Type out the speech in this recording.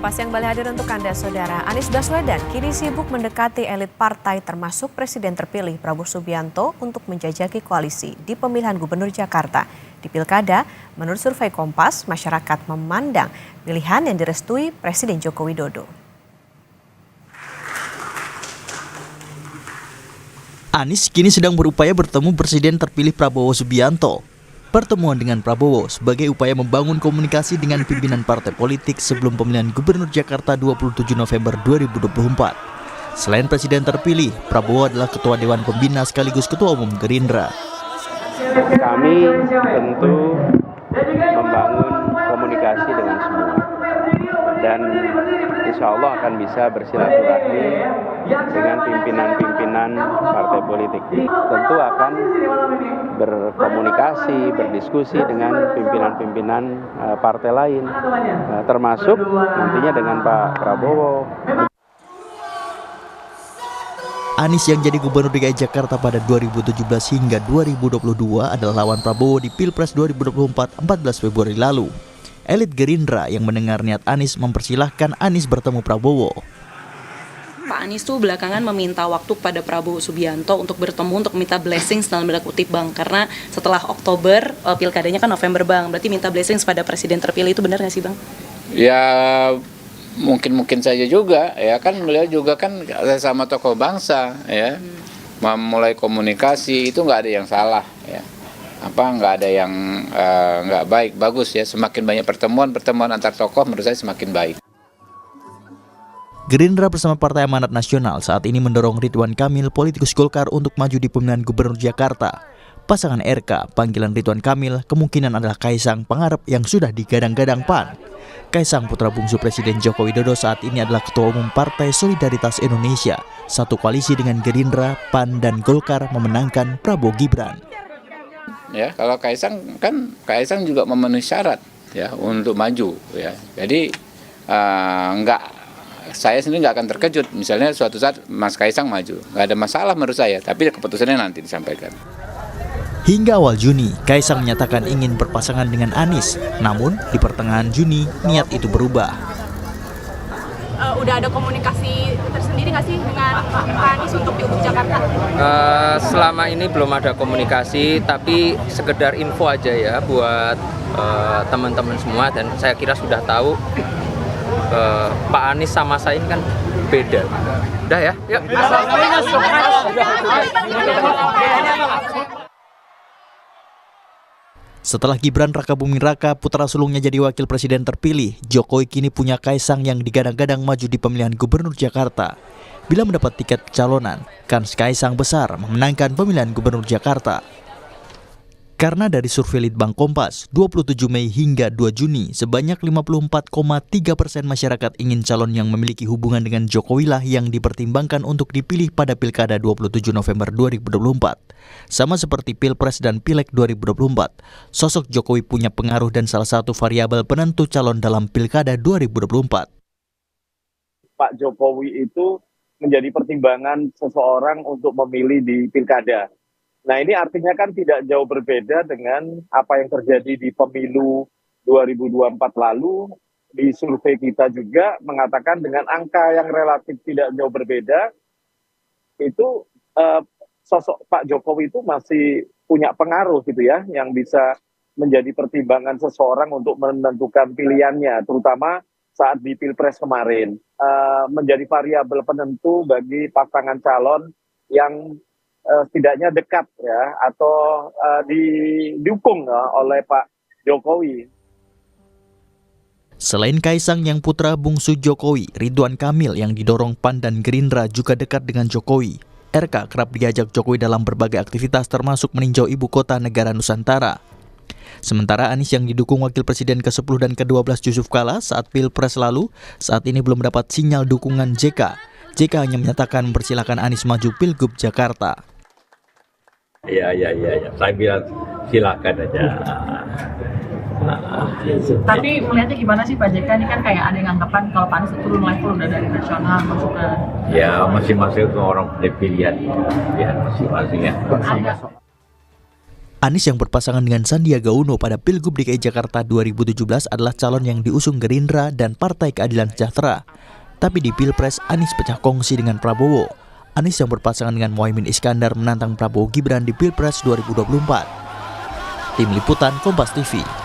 Kompas yang kembali hadir untuk Anda, Saudara. Anies Baswedan kini sibuk mendekati elit partai termasuk Presiden terpilih Prabowo Subianto untuk menjajaki koalisi di pemilihan Gubernur Jakarta. Di Pilkada, menurut survei Kompas, masyarakat memandang pilihan yang direstui Presiden Joko Widodo. Anies kini sedang berupaya bertemu Presiden terpilih Prabowo Subianto. Pertemuan dengan Prabowo sebagai upaya membangun komunikasi dengan pimpinan partai politik sebelum pemilihan Gubernur Jakarta 27 November 2024. Selain Presiden terpilih, Prabowo adalah Ketua Dewan Pembina sekaligus Ketua Umum Gerindra. Kami tentu membangun komunikasi dengan semua dan insya Allah akan bisa bersilaturahmi dengan pimpinan-pimpinan partai politik. Tentu akan berkomunikasi, berdiskusi dengan pimpinan-pimpinan partai lain, termasuk nantinya dengan Pak Prabowo. Anies yang jadi Gubernur DKI Jakarta pada 2017 hingga 2022 adalah lawan Prabowo di Pilpres 2024 14 Februari lalu. Elit Gerindra yang mendengar niat Anies mempersilahkan Anies bertemu Prabowo. Pak Anies tuh belakangan meminta waktu pada Prabowo Subianto untuk bertemu, untuk minta blessings dalam tanda kutip Bang. Karena setelah Oktober, pilkadanya kan November Bang. Berarti minta blessings pada Presiden terpilih, itu benar nggak sih Bang? Ya mungkin saja juga ya, kan beliau juga kan sama tokoh bangsa ya. Memulai komunikasi itu nggak ada yang salah ya. Nggak ada yang nggak baik, bagus ya. Semakin banyak pertemuan antar tokoh menurut saya semakin baik. Gerindra bersama Partai Amanat Nasional saat ini mendorong Ridwan Kamil, politikus Golkar, untuk maju di pemilihan Gubernur Jakarta. Pasangan RK, panggilan Ridwan Kamil, kemungkinan adalah Kaisang Pangarep yang sudah digadang-gadang PAN. Kaisang putra bungsu Presiden Joko Widodo saat ini adalah Ketua Umum Partai Solidaritas Indonesia. Satu koalisi dengan Gerindra, PAN, dan Golkar memenangkan Prabowo Gibran. Ya, kalau Kaisang juga memenuhi syarat ya untuk maju ya. Jadi saya sendiri nggak akan terkejut misalnya suatu saat Mas Kaisang maju, nggak ada masalah menurut saya, tapi keputusannya nanti disampaikan. Hingga awal Juni, Kaisang menyatakan ingin berpasangan dengan Anies, namun di pertengahan Juni niat itu berubah. Udah ada komunikasi tersendiri nggak sih dengan Pak Anies untuk Pilgub Jakarta? Selama ini belum ada komunikasi, tapi sekedar info aja ya buat teman-teman semua, dan saya kira sudah tahu Pak Anies sama saya ini kan beda. Udah ya, yuk. Setelah Gibran Rakabuming Raka, putra sulungnya jadi wakil presiden terpilih, Jokowi kini punya Kaisang yang digadang-gadang maju di pemilihan Gubernur Jakarta. Bila mendapat tiket pencalonan, kans Kaisang besar memenangkan pemilihan Gubernur Jakarta. Karena dari survei Litbang Kompas, 27 Mei hingga 2 Juni, sebanyak 54,3% masyarakat ingin calon yang memiliki hubungan dengan Jokowi lah yang dipertimbangkan untuk dipilih pada Pilkada 27 November 2024. Sama seperti Pilpres dan Pileg 2024, sosok Jokowi punya pengaruh dan salah satu variabel penentu calon dalam Pilkada 2024. Pak Jokowi itu menjadi pertimbangan seseorang untuk memilih di Pilkada. Nah, ini artinya kan tidak jauh berbeda dengan apa yang terjadi di pemilu 2024 lalu. Di survei kita juga mengatakan dengan angka yang relatif tidak jauh berbeda, itu sosok Pak Jokowi itu masih punya pengaruh gitu ya, yang bisa menjadi pertimbangan seseorang untuk menentukan pilihannya, terutama saat di Pilpres kemarin. Menjadi variabel penentu bagi pasangan calon yang setidaknya dekat ya, atau didukung oleh Pak Jokowi. Selain Kaisang yang putra bungsu Jokowi, Ridwan Kamil yang didorong PAN dan Gerindra juga dekat dengan Jokowi. RK kerap diajak Jokowi dalam berbagai aktivitas termasuk meninjau ibu kota negara Nusantara. Sementara Anies yang didukung Wakil Presiden ke-10 dan ke-12 Yusuf Kala saat Pilpres lalu, saat ini belum mendapat sinyal dukungan JK. JK hanya menyatakan mempersilahkan Anies maju Pilgub Jakarta. Ya. Saya bilang silakan aja. Tapi melihatnya gimana sih Pak JK? Ini kan kayak ada yang anggapan kalau Pak Anies turun level udah dari nasional masuk ke... Ya, masing-masing orang punya pilihan. Ya, masing-masing ya. Anies yang berpasangan dengan Sandiaga Uno pada Pilgub DKI Jakarta 2017 adalah calon yang diusung Gerindra dan Partai Keadilan Sejahtera. Tapi di Pilpres, Anies pecah kongsi dengan Prabowo. Anies yang berpasangan dengan Muhaimin Iskandar menantang Prabowo Gibran di Pilpres 2024. Tim Liputan Kompas TV.